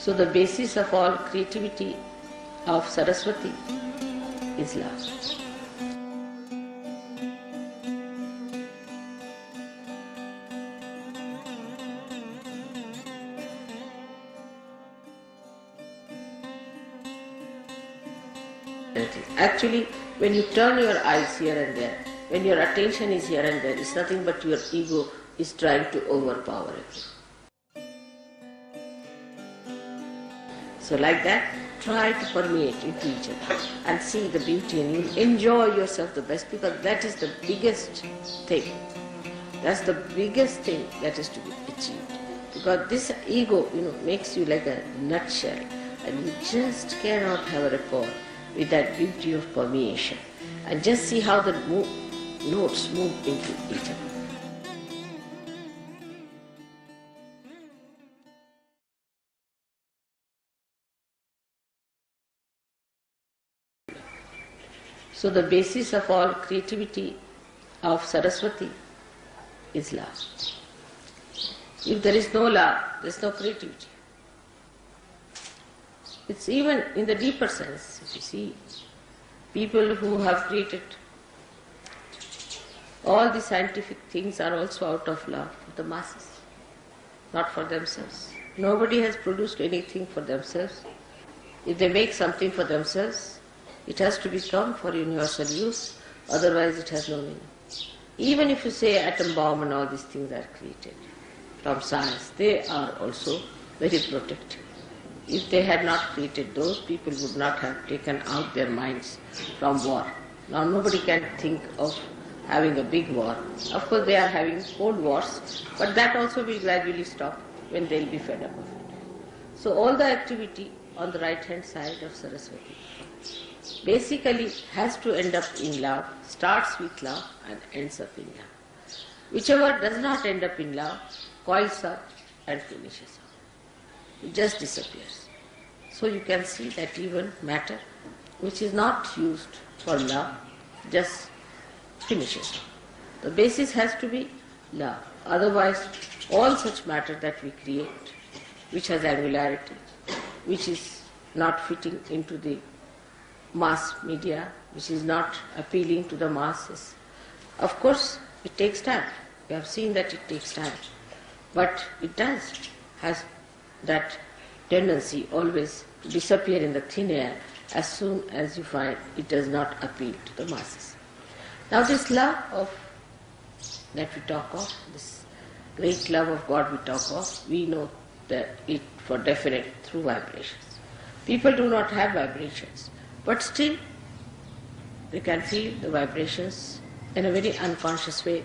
So the basis of all creativity of Saraswati is love. Actually, when you turn your eyes here and there, when your attention is here and there, it's nothing but your ego is trying to overpower it. So like that, try to permeate into each other and see the beauty, and you enjoy yourself the best, because that is the biggest thing. That's the biggest thing that is to be achieved. Because this ego, makes you like a nutshell, and you just cannot have a rapport with that beauty of permeation. And just see how the notes move into each other. So the basis of all creativity of Saraswati is love. If there is no love, there is no creativity. It's even in the deeper sense. If you see, people who have created all the scientific things are also out of love for the masses, not for themselves. Nobody has produced anything for themselves. If they make something for themselves, it has to become for universal use, otherwise it has no meaning. Even if you say atom bomb and all these things are created from science, they are also very protective. If they had not created those, people would not have taken out their minds from war. Now nobody can think of having a big war. Of course they are having cold wars, but that also will gradually stop when they will be fed up of it. So all the activity on the right hand side of Saraswati basically has to end up in love, starts with love and ends up in love. Whichever does not end up in love coils up and finishes up. It just disappears. So you can see that even matter which is not used for love just finishes up. The basis has to be love. Otherwise all such matter that we create, which has angularity, which is not fitting into the mass media, which is not appealing to the masses. Of course, it takes time. We have seen that it takes time. But it has that tendency always to disappear in the thin air as soon as you find it does not appeal to the masses. Now this love that we talk of, this great love of God we talk of, we know that it for definite through vibrations. People do not have vibrations, but still they can feel the vibrations in a very unconscious way.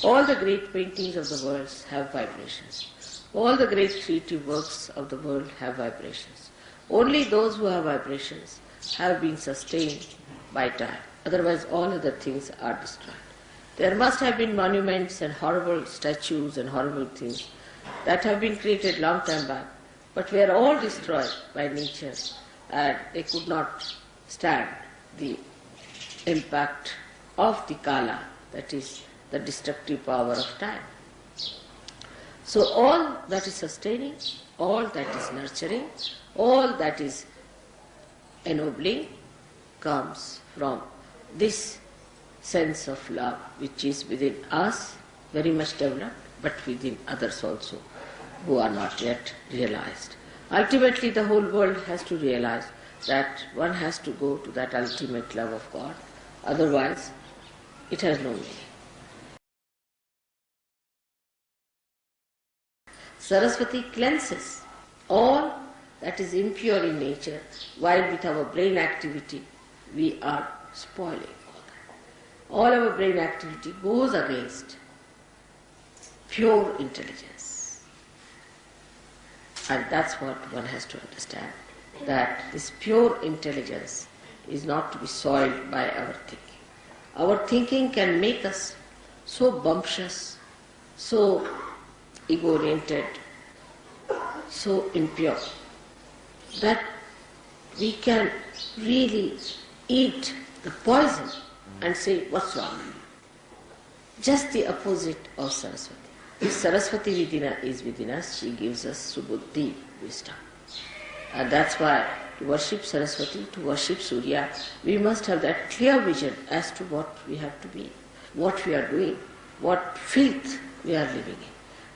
All the great paintings of the world have vibrations. All the great creative works of the world have vibrations. Only those who have vibrations have been sustained by time. Otherwise all other things are destroyed. There must have been monuments and horrible statues and horrible things that have been created long time back, but were all destroyed by nature, and they could not stand the impact of the Kala, that is the destructive power of time. So all that is sustaining, all that is nurturing, all that is ennobling comes from this sense of love which is within us, very much developed, but within others also who are not yet realized. Ultimately the whole world has to realize that one has to go to that ultimate love of God, otherwise it has no meaning. Saraswati cleanses all that is impure in nature, while with our brain activity we are spoiling all that. All our brain activity goes against pure intelligence. And that's what one has to understand, that this pure intelligence is not to be soiled by our thinking. Our thinking can make us so bumptious, so ego-oriented, so impure, that we can really eat the poison and say, what's wrong? Just the opposite of Saraswati. If Saraswati is within us, she gives us subuddhi, wisdom. And that's why to worship Saraswati, to worship Surya, we must have that clear vision as to what we have to be, what we are doing, what filth we are living in,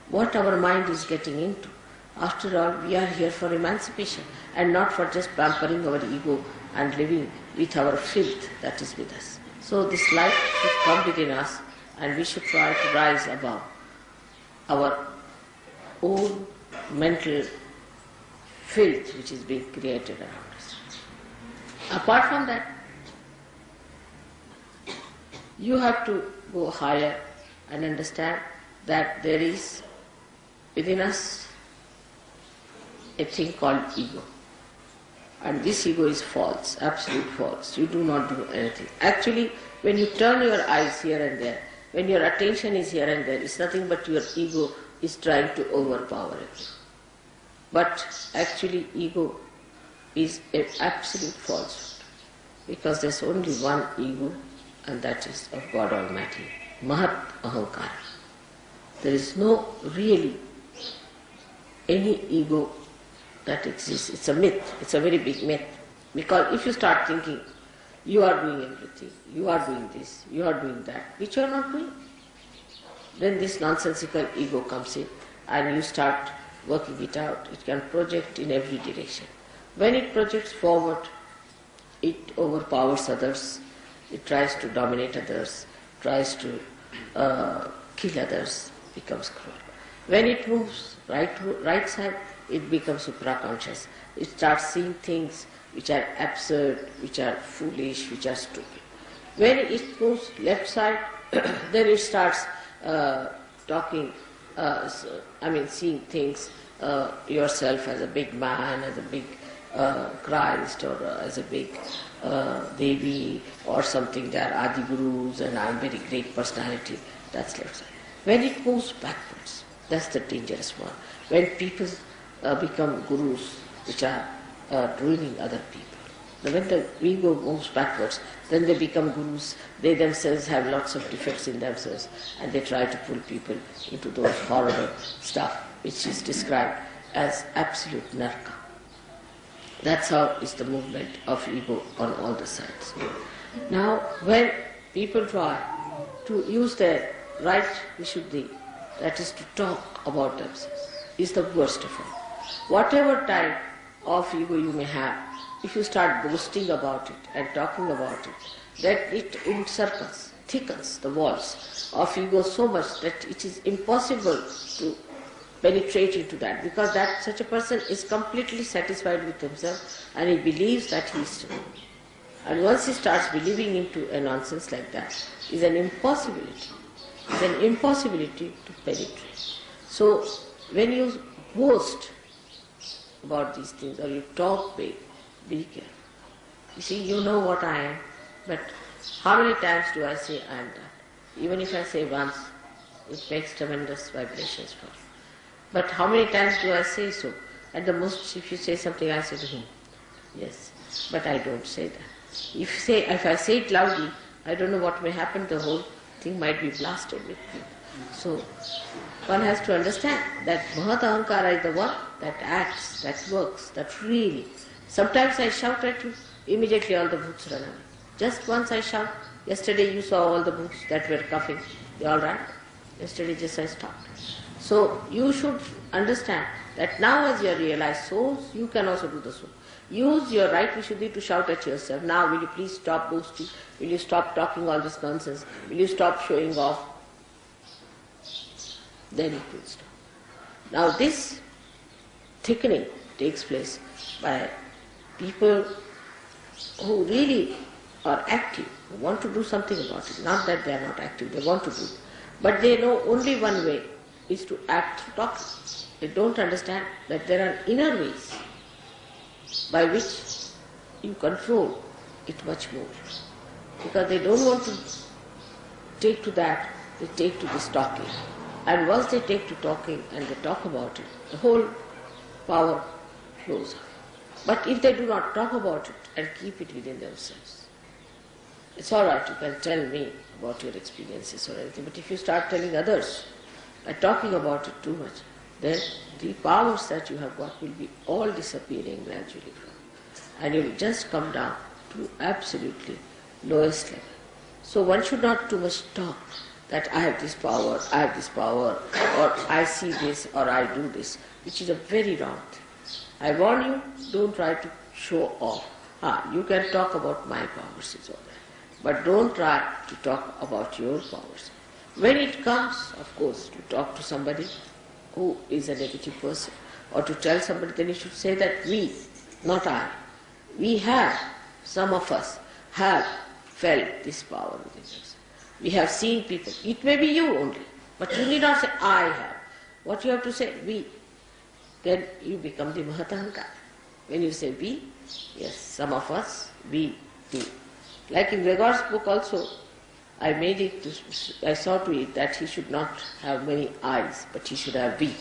what our mind is getting into. After all, we are here for emancipation and not for just pampering our ego and living with our filth that is with us. So this light should come within us and we should try to rise above our own mental filth which is being created around us. Apart from that, you have to go higher and understand that there is within us a thing called ego. And this ego is false, absolute false. You do not do anything. Actually, when you turn your eyes here and there, when your attention is here and there, it's nothing but your ego is trying to overpower it. But actually, ego is an absolute falsehood. Because there's only one ego, and that is of God Almighty. Mahat Ahankara. There is no really any ego that exists. It's a myth. It's a very big myth. Because if you start thinking, you are doing everything, you are doing this, you are doing that, which you are not doing, then this nonsensical ego comes in and you start working it out. It can project in every direction. When it projects forward, it overpowers others, it tries to dominate others, tries to kill others, becomes cruel. When it moves right side, it becomes supraconscious. It starts seeing things which are absurd, which are foolish, which are stupid. When it moves left side, then it starts seeing things, yourself as a big man, as a big Christ, or as a big Devi, or something. They are Adi Gurus and I am very great personality. That's left side. When it moves backwards, that's the dangerous one. When people become gurus, which are ruining other people. When the ego moves backwards, then they become gurus. They themselves have lots of defects in themselves, and they try to pull people into those horrible stuff, which is described as absolute narka. That's how is the movement of ego on all the sides. Now, when people try to use their right vishuddhi, that is to talk about themselves, is the worst of all. Whatever type of ego you may have, if you start boasting about it and talking about it, that it encircles, thickens the walls of ego so much that it is impossible to penetrate into that, because that such a person is completely satisfied with himself and he believes that he is true. And once he starts believing into a nonsense like that, is an impossibility. It's an impossibility to penetrate. So when you boast about these things or you talk big, be careful. You see, you know what I am, but how many times do I say I am that? Even if I say once, it makes tremendous vibrations for you. But how many times do I say so? At the most, if you say something, I say to him, yes, but I don't say that. If I say it loudly, I don't know what may happen, the whole thing might be blasted with people. So, one has to understand that Mahat Ahankara is the one that acts, that works, that really. Sometimes I shout at you, immediately all the bhoots run away. Just once I shout. Yesterday you saw all the bhoots that were coughing. They all ran. Yesterday just I stopped. So you should understand that now as you are realized souls, you can also do the soul. Use your right vishuddhi to shout at yourself. Now will you please stop boasting? Will you stop talking all this nonsense? Will you stop showing off? Then it will stop. Now this thickening takes place by people who really are active, who want to do something about it. Not that they are not active, they want to do it. But they know only one way is to act through talking. They don't understand that there are inner ways by which you control it much more. Because they don't want to take to that, they take to this talking. And once they take to talking and they talk about it, the whole power flows out. But if they do not talk about it and keep it within themselves, it's all right, you can tell me about your experiences or anything, but if you start telling others by talking about it too much, then the powers that you have got will be all disappearing gradually from you. And you will just come down to absolutely lowest level. So one should not too much talk that I have this power, or I see this, or I do this, which is a very wrong thing. I warn you, don't try to show off. You can talk about my powers, it's all right. But don't try to talk about your powers. When it comes, of course, to talk to somebody who is a negative person, or to tell somebody, then you should say that we, not I, we have, some of us have felt this power within us. We have seen people. It may be you only, but you need not say I have. What you have to say, we. Then you become the Mahatahankara. When you say we, yes, some of us, we do. Like in Gregor's book also, I saw to it that he should not have many I's, but he should have we.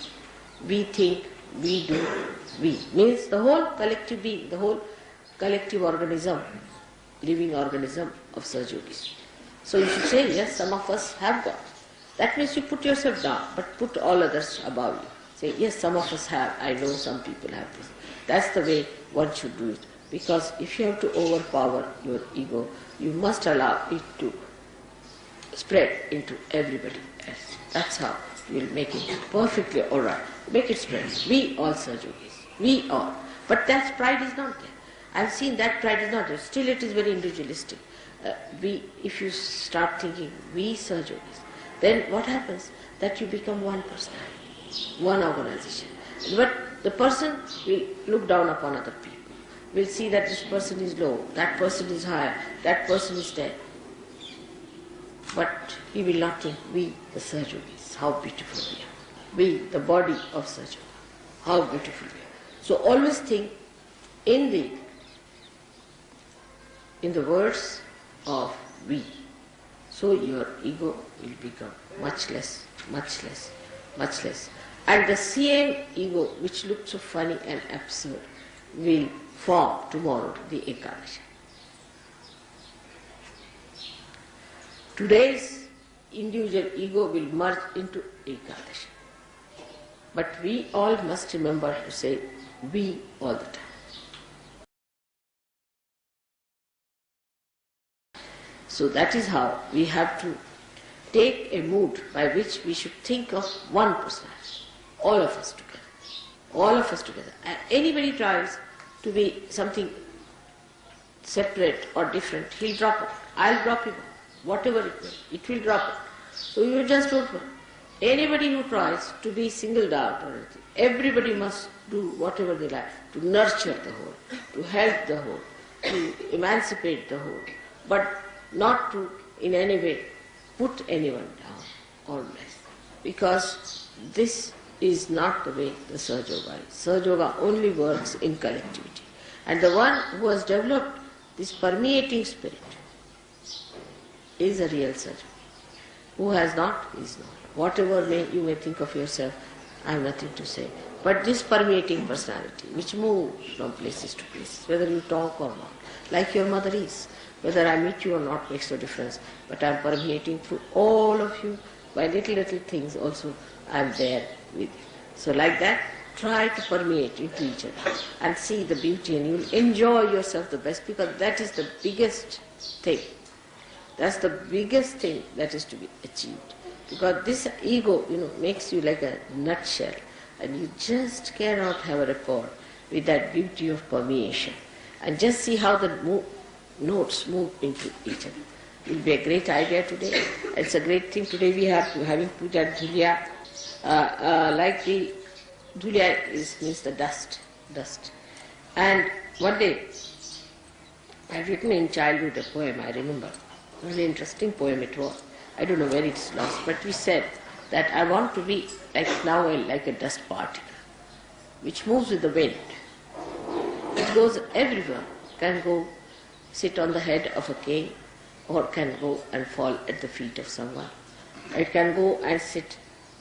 We think, we do, we. Means the whole collective being, the whole collective organism, living organism of Sahajayogis. So you should say, yes, some of us have got. That means you put yourself down, but put all others above you. Say, yes, some of us have, I know some people have this. That's the way one should do it. Because if you have to overpower your ego, you must allow it to spread into everybody else. That's how you will make it perfectly alright. Make it spread. We all Sahajayogis. We all. But that pride is not there. I've seen that pride is not there. Still it is very individualistic. If you start thinking we Sahajayogis, then what happens? That you become one personality, one organization. But the person will look down upon other people, will see that this person is low, that person is higher, that person is there. But he will not think we, the Sahajayogis, how beautiful we are. We, the body of Sahajayoga, how beautiful we are. So always think in the words of we. So your ego will become much less, much less, much less. And the same ego which looked so funny and absurd will form tomorrow the Ekadashi. Today's individual ego will merge into Ekadashi. But we all must remember to say we all the time. So that is how we have to take a mood by which we should think of one personality, all of us together. All of us together. And anybody tries to be something separate or different, he'll drop it. I'll drop him. Whatever it will drop it. So you just don't worry. Anybody who tries to be singled out or anything, everybody must do whatever they like, to nurture the whole, to help the whole, to emancipate the whole, but not to in any way put anyone down or less. Because this is not the way the Sahajayoga is. Sahajayoga only works in collectivity. And the one who has developed this permeating spirit is a real Sahajayoga. Who has not, is not. Whatever you may think of yourself, I have nothing to say. But this permeating personality, which moves from places to places, whether you talk or not, like your mother is. Whether I meet you or not makes no difference, but I am permeating through all of you. By little things also I am there with you. So like that, try to permeate into each other and see the beauty, and you will enjoy yourself the best, because that is the biggest thing. That's the biggest thing that is to be achieved. Because this ego, makes you like a nutshell, and you just cannot have a rapport with that beauty of permeation. And just see how the notes move into each other. It will be a great idea today. It's a great thing today we have to having put that dhulya, like the dhulya means the dust. And one day, I had written in childhood a poem, I remember. A very interesting poem it was. I don't know where it's lost, but we said that I want to be like a dust particle, which moves with the wind. It goes everywhere, can go sit on the head of a king, or can go and fall at the feet of someone. It can go and sit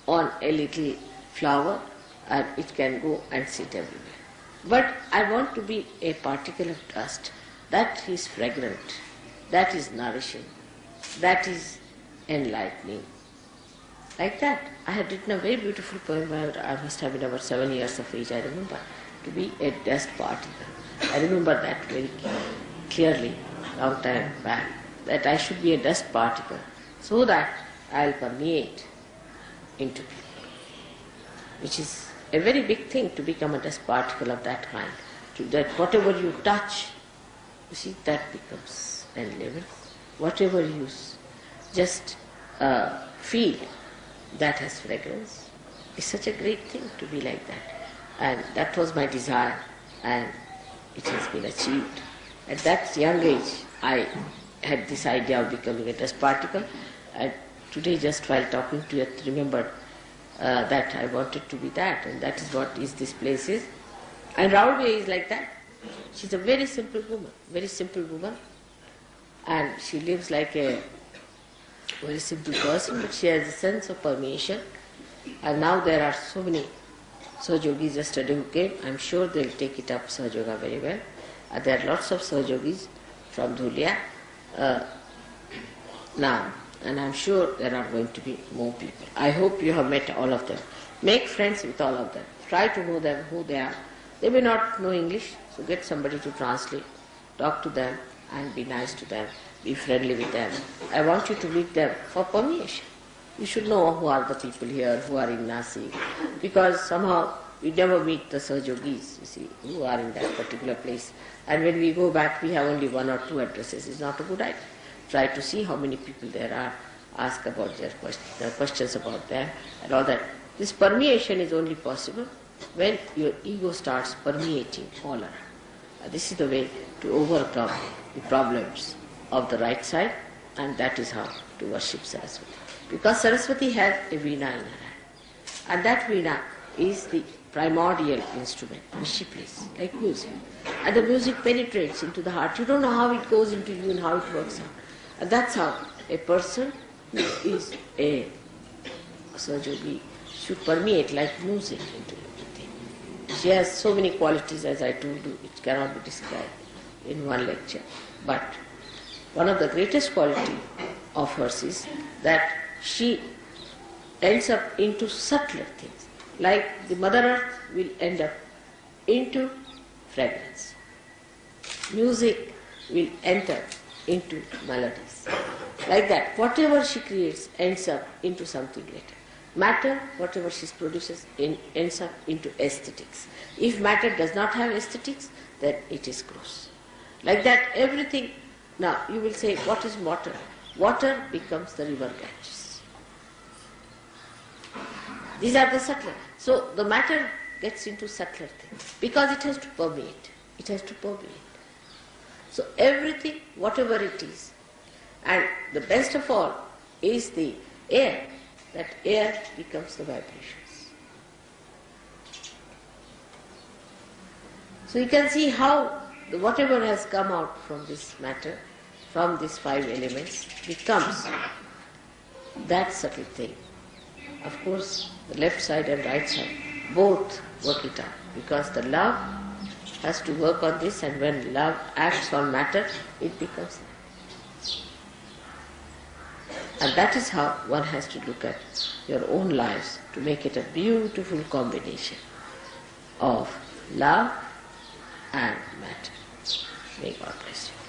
on a little flower, and it can go and sit everywhere. But I want to be a particle of dust that is fragrant, that is nourishing, that is enlightening, Like that. I had written a very beautiful poem. I must have been about 7 years of age, I remember, to be a dust particle. I remember that very clearly, long time back, that I should be a dust particle so that I'll permeate into people, which is a very big thing, to become a dust particle of that kind. That whatever you touch, you see, that becomes unleavened. Whatever you just feel, that has fragrance. It's such a great thing to be like that. And that was my desire, and it has been achieved. At that young age, I had this idea of becoming a dust particle, and today, just while talking to you, I remembered that I wanted to be that, and that is what this place is. And Raulve is like that. She's a very simple woman, and she lives like a very simple person, but she has a sense of permeation. And now there are so many SahajaYogis yesterday who came. I'm sure they'll take it up, SahajaYoga, very well. There are lots of SahajaYogis from Dhulia now, and I'm sure there are going to be more people. I hope you have met all of them. Make friends with all of them. Try to know them, who they are. They may not know English, so get somebody to translate. Talk to them and be nice to them. Be friendly with them. I want you to meet them for permeation. You should know who are the people here, who are in Nasik, because somehow we never meet the SahajaYogis, you see, who are in that particular place. And when we go back, we have only 1 or 2 addresses. It's not a good idea. Try to see how many people there are, ask about their questions about them and all that. This permeation is only possible when your ego starts permeating all around. This is the way to overcome the problems of the right side, and that is how to worship Saraswati. Because Saraswati has a veena in her hand, and that veena is the primordial instrument which she plays, like music. And the music penetrates into the heart. You don't know how it goes into you and how it works out. And that's how a person who is a SahajaYogi should permeate like music into everything. She has so many qualities, as I told you, it cannot be described in one lecture. But one of the greatest qualities of hers is that she ends up into subtler things. Like the Mother Earth will end up into fragrance. Music will enter into melodies. Like that, whatever she creates ends up into something later. Matter, whatever she produces, ends up into aesthetics. If matter does not have aesthetics, then it is gross. Like that, everything. Now, you will say, what is water? Water becomes the river Ganges. These are the subtler. So, the matter gets into subtler things because it has to permeate. It has to permeate. So, everything, whatever it is, and the best of all is the air. That air becomes the vibrations. So, you can see how whatever has come out from this matter, from these 5 elements, becomes that subtle thing. Of course, the left side and right side both work it out, because the love has to work on this, and when love acts on matter, it becomes that. And that is how one has to look at your own lives to make it a beautiful combination of love and matter. May God bless you.